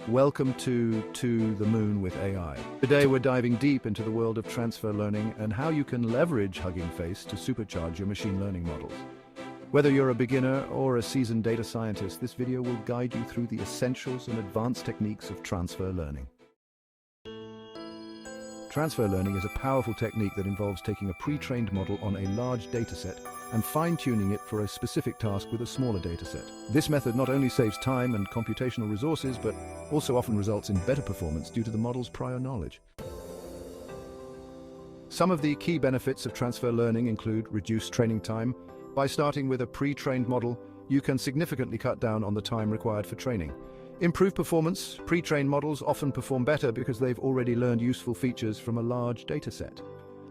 Welcome to the Moon with AI. Today we're diving deep into the world of transfer learning and how you can leverage Hugging Face to supercharge your machine learning models. Whether you're a beginner or a seasoned data scientist, this video will guide you through the essentials and advanced techniques of transfer learning. Transfer learning is a powerful technique that involves taking a pre-trained model on a large dataset and fine-tuning it for a specific task with a smaller dataset. This method not only saves time and computational resources, but also often results in better performance due to the model's prior knowledge. Some of the key benefits of transfer learning include reduced training time. By starting with a pre-trained model, you can significantly cut down on the time required for training. Improved performance. Pre-trained models often perform better because they've already learned useful features from a large dataset.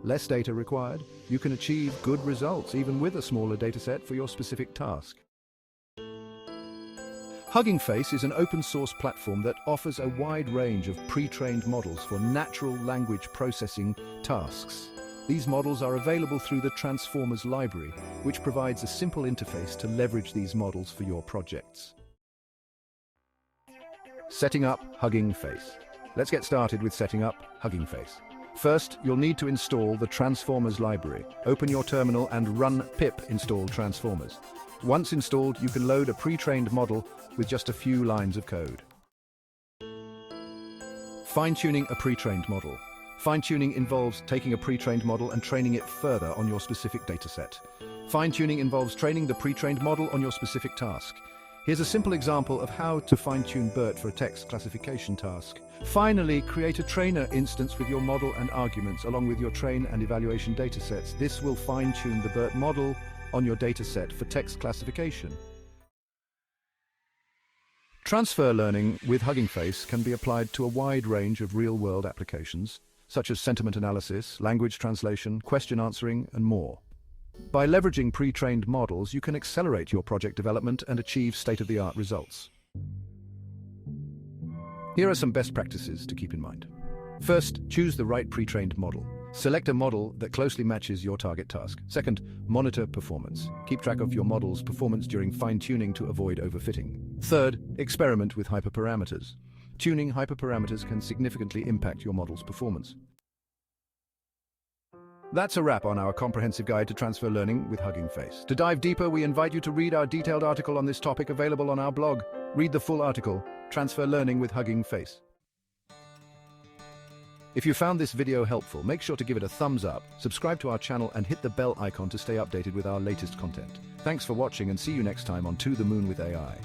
Less data required. You can achieve good results even with a smaller dataset for your specific task. Hugging Face is an open-source platform that offers a wide range of pre-trained models for natural language processing tasks. These models are available through the Transformers library, which provides a simple interface to leverage these models for your projects. Setting up Hugging Face. Let's get started with setting up Hugging Face. First, you'll need to install the Transformers library. Open your terminal and run pip install transformers. Once installed, you can load a pre-trained model with just a few lines of code. Fine-tuning a pre-trained model. Fine-tuning involves taking a pre-trained model and training it further on your specific dataset. Fine-tuning involves training the pre-trained model on your specific task. Here's a simple example of how to fine-tune BERT for a text classification task. Finally, create a trainer instance with your model and arguments along with your train and evaluation datasets. This will fine-tune the BERT model on your dataset for text classification. Transfer learning with Hugging Face can be applied to a wide range of real-world applications, such as sentiment analysis, language translation, question answering, and more. By leveraging pre-trained models, you can accelerate your project development and achieve state-of-the-art results. Here are some best practices to keep in mind. First, choose the right pre-trained model. Select a model that closely matches your target task. Second, monitor performance. Keep track of your model's performance during fine-tuning to avoid overfitting. Third, experiment with hyperparameters. Tuning hyperparameters can significantly impact your model's performance. That's a wrap on our comprehensive guide to transfer learning with Hugging Face. To dive deeper, we invite you to read our detailed article on this topic available on our blog. Read the full article, Transfer Learning with Hugging Face. If you found this video helpful, make sure to give it a thumbs up, subscribe to our channel, and hit the bell icon to stay updated with our latest content. Thanks for watching and see you next time on To the Moon with AI.